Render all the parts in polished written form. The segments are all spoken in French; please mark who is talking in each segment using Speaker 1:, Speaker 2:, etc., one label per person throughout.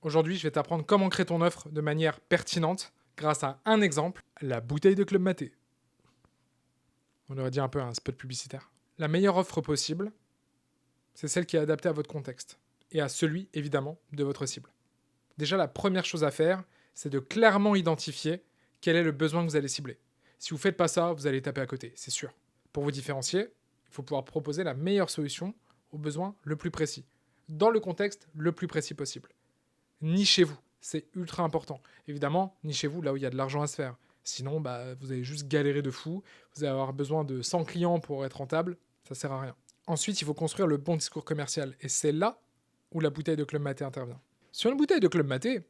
Speaker 1: Aujourd'hui, je vais t'apprendre comment créer ton offre de manière pertinente grâce à un exemple, la bouteille de Club Maté. On aurait dit un peu un spot publicitaire. La meilleure offre possible, c'est celle qui est adaptée à votre contexte et à celui, évidemment, de votre cible. Déjà, la première chose à faire, c'est de clairement identifier quel est le besoin que vous allez cibler. Si vous ne faites pas ça, vous allez taper à côté, c'est sûr. Pour vous différencier, il faut pouvoir proposer la meilleure solution au besoin le plus précis, dans le contexte le plus précis possible. Nichez-vous, c'est ultra important. Évidemment, nichez-vous là où il y a de l'argent à se faire. Sinon, vous allez juste galérer de fou, vous allez avoir besoin de 100 clients pour être rentable, ça sert à rien. Ensuite, il faut construire le bon discours commercial, et c'est là où la bouteille de Club Maté intervient. Sur une bouteille de Club Maté,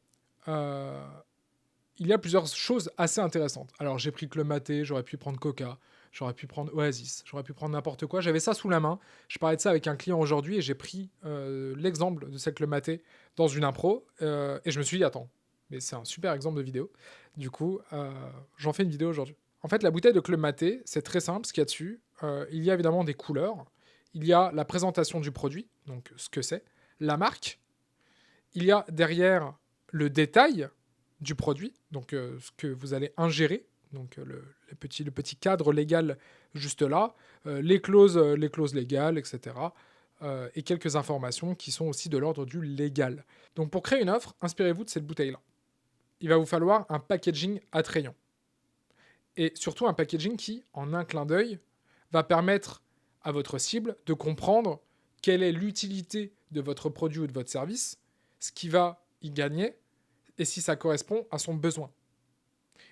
Speaker 1: il y a plusieurs choses assez intéressantes. Alors, j'ai pris Club Maté, j'aurais pu prendre Coca, j'aurais pu prendre Oasis, j'aurais pu prendre n'importe quoi. J'avais ça sous la main. Je parlais de ça avec un client aujourd'hui et j'ai pris l'exemple de cette Club Maté dans une impro. Et je me suis dit, attends, mais c'est un super exemple de vidéo. Du coup, j'en fais une vidéo aujourd'hui. En fait, la bouteille de Club Maté, c'est très simple ce qu'il y a dessus. Il y a évidemment des couleurs. Il y a la présentation du produit, donc ce que c'est, la marque. Il y a derrière le détail du produit, donc ce que vous allez ingérer, donc le petit cadre légal juste là, les clauses légales, etc. Et quelques informations qui sont aussi de l'ordre du légal. Donc pour créer une offre, inspirez-vous de cette bouteille-là. Il va vous falloir un packaging attrayant. Et surtout un packaging qui, en un clin d'œil, va permettre à votre cible de comprendre quelle est l'utilité de votre produit ou de votre service, ce qui va y gagner, et si ça correspond à son besoin.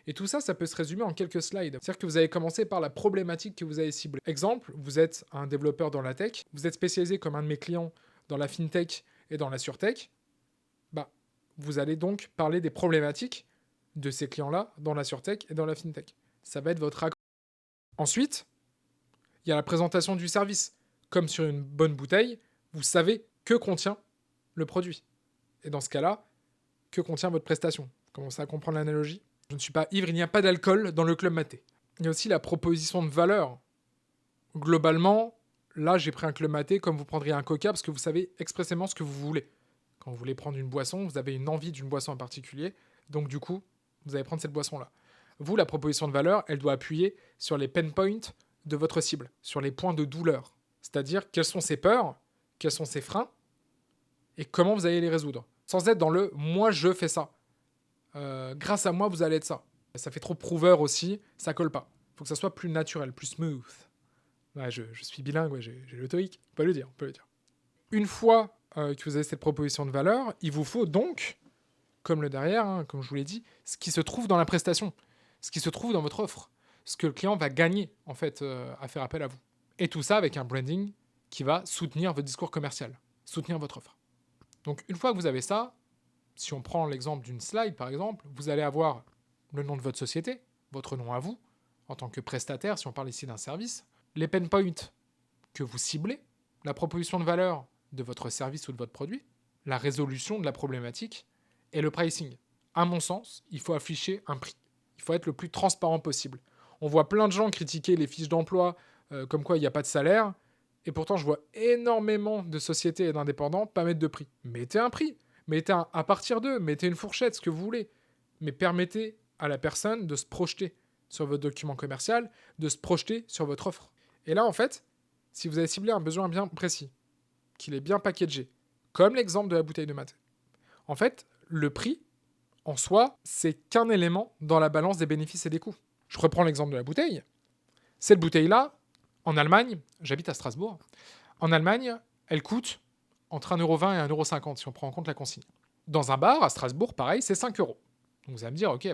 Speaker 1: Et tout ça, ça peut se résumer en quelques slides. C'est-à-dire que vous allez commencer par la problématique que vous avez ciblée. Exemple, vous êtes un développeur dans la tech, vous êtes spécialisé comme un de mes clients dans la fintech et dans la surtech, vous allez donc parler des problématiques de ces clients-là dans la surtech et dans la fintech. Ça va être votre accord. Ensuite, il y a la présentation du service. Comme sur une bonne bouteille, vous savez que contient le produit. Et dans ce cas-là, que contient votre prestation. Vous commencez à comprendre l'analogie? Je ne suis pas ivre, il n'y a pas d'alcool dans le Club Maté. Il y a aussi la proposition de valeur. Globalement, là, j'ai pris un Club Maté comme vous prendriez un Coca parce que vous savez expressément ce que vous voulez. Quand vous voulez prendre une boisson, vous avez une envie d'une boisson en particulier, donc du coup, vous allez prendre cette boisson-là. Vous, la proposition de valeur, elle doit appuyer sur les pain points de votre cible, sur les points de douleur. C'est-à-dire quelles sont ses peurs, quels sont ses freins, et comment vous allez les résoudre. Sans être dans le « moi, je fais ça ». Grâce à moi, vous allez être ça. Ça fait trop prouveur aussi, ça colle pas. Il faut que ça soit plus naturel, plus smooth. Ouais, je suis bilingue, ouais, j'ai le TOEIC, on peut le dire. Une fois que vous avez cette proposition de valeur, il vous faut donc, comme le derrière, hein, comme je vous l'ai dit, ce qui se trouve dans la prestation, ce qui se trouve dans votre offre, ce que le client va gagner en fait à faire appel à vous. Et tout ça avec un branding qui va soutenir votre discours commercial, soutenir votre offre. Donc une fois que vous avez ça, si on prend l'exemple d'une slide par exemple, vous allez avoir le nom de votre société, votre nom à vous, en tant que prestataire, si on parle ici d'un service, les pain points que vous ciblez, la proposition de valeur de votre service ou de votre produit, la résolution de la problématique et le pricing. À mon sens, il faut afficher un prix. Il faut être le plus transparent possible. On voit plein de gens critiquer les fiches d'emploi comme quoi il n'y a pas de salaire, et pourtant je vois énormément de sociétés et d'indépendants pas mettre de prix. Mettez un prix, mettez un à partir d'eux, mettez une fourchette, ce que vous voulez, mais permettez à la personne de se projeter sur votre document commercial, de se projeter sur votre offre. Et là, en fait, si vous avez ciblé un besoin bien précis, qu'il est bien packagé, comme l'exemple de la bouteille de maté, en fait, le prix, en soi, c'est qu'un élément dans la balance des bénéfices et des coûts. Je reprends l'exemple de la bouteille. Cette bouteille-là, en Allemagne, j'habite à Strasbourg, en Allemagne, elle coûte entre 1,20 € et 1,50 € si on prend en compte la consigne. Dans un bar, à Strasbourg, pareil, c'est 5 €. Donc vous allez me dire, ok,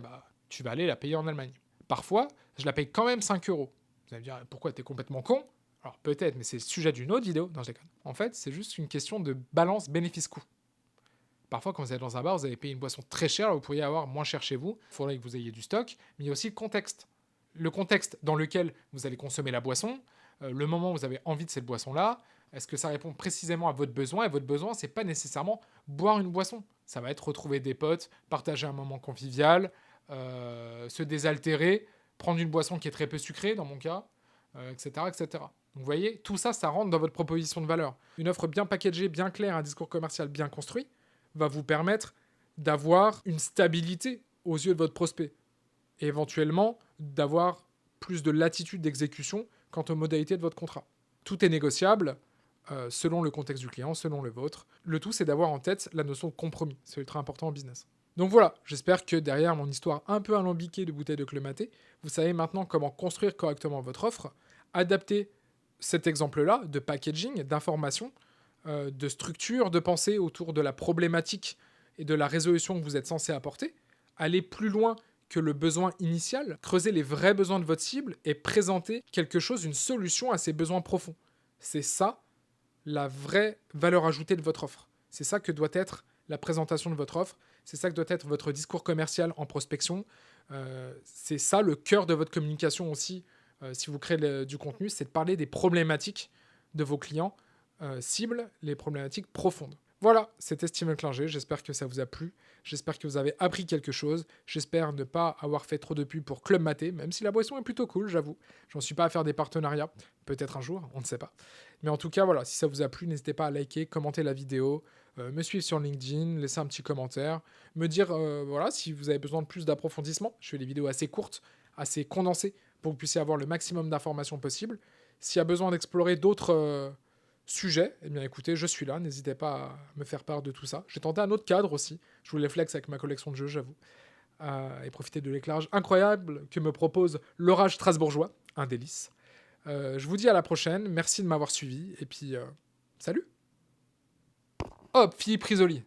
Speaker 1: tu vas aller la payer en Allemagne. Parfois, je la paye quand même 5 €. Vous allez me dire, pourquoi t'es complètement con? Alors peut-être, mais c'est le sujet d'une autre vidéo. Non, je déconne. En fait, c'est juste une question de balance bénéfice-coût. Parfois, quand vous êtes dans un bar, vous allez payer une boisson très chère, là, vous pourriez avoir moins cher chez vous. Il faudrait que vous ayez du stock, mais il y a aussi le contexte. Le contexte dans lequel vous allez consommer la boisson, le moment où vous avez envie de cette boisson-là, est-ce que ça répond précisément à votre besoin? Et votre besoin, c'est pas nécessairement boire une boisson. Ça va être retrouver des potes, partager un moment convivial, se désaltérer, prendre une boisson qui est très peu sucrée, dans mon cas, etc., etc. Donc vous voyez, tout ça, ça rentre dans votre proposition de valeur. Une offre bien packagée, bien claire, un discours commercial bien construit, va vous permettre d'avoir une stabilité aux yeux de votre prospect. Et éventuellement, d'avoir plus de latitude d'exécution quant aux modalités de votre contrat. Tout est négociable selon le contexte du client, selon le vôtre. Le tout, c'est d'avoir en tête la notion de compromis. C'est ultra important en business. Donc voilà, j'espère que derrière mon histoire un peu alambiquée de bouteilles de Club-Maté, vous savez maintenant comment construire correctement votre offre, adapter cet exemple-là de packaging, d'information, de structure, de pensée autour de la problématique et de la résolution que vous êtes censé apporter, aller plus loin que le besoin initial, creuser les vrais besoins de votre cible et présenter quelque chose, une solution à ces besoins profonds. C'est ça la vraie valeur ajoutée de votre offre. C'est ça que doit être la présentation de votre offre. C'est ça que doit être votre discours commercial en prospection. C'est ça le cœur de votre communication aussi, si vous créez du contenu, c'est de parler des problématiques de vos clients cibles, les problématiques profondes. Voilà, c'était Steven Klinger, j'espère que ça vous a plu, j'espère que vous avez appris quelque chose, j'espère ne pas avoir fait trop de pub pour Club Maté, même si la boisson est plutôt cool, j'avoue. J'en suis pas à faire des partenariats, peut-être un jour, on ne sait pas. Mais en tout cas, voilà, si ça vous a plu, n'hésitez pas à liker, commenter la vidéo, me suivre sur LinkedIn, laisser un petit commentaire, me dire voilà, si vous avez besoin de plus d'approfondissement. Je fais des vidéos assez courtes, assez condensées, pour que vous puissiez avoir le maximum d'informations possible. S'il y a besoin d'explorer d'autres sujet, eh bien écoutez, je suis là, n'hésitez pas à me faire part de tout ça. J'ai tenté un autre cadre aussi, je voulais flex avec ma collection de jeux, j'avoue, et profiter de l'éclairage incroyable que me propose l'orage strasbourgeois, un délice. Je vous dis à la prochaine, merci de m'avoir suivi, et puis salut. Hop, Philippe Risoli.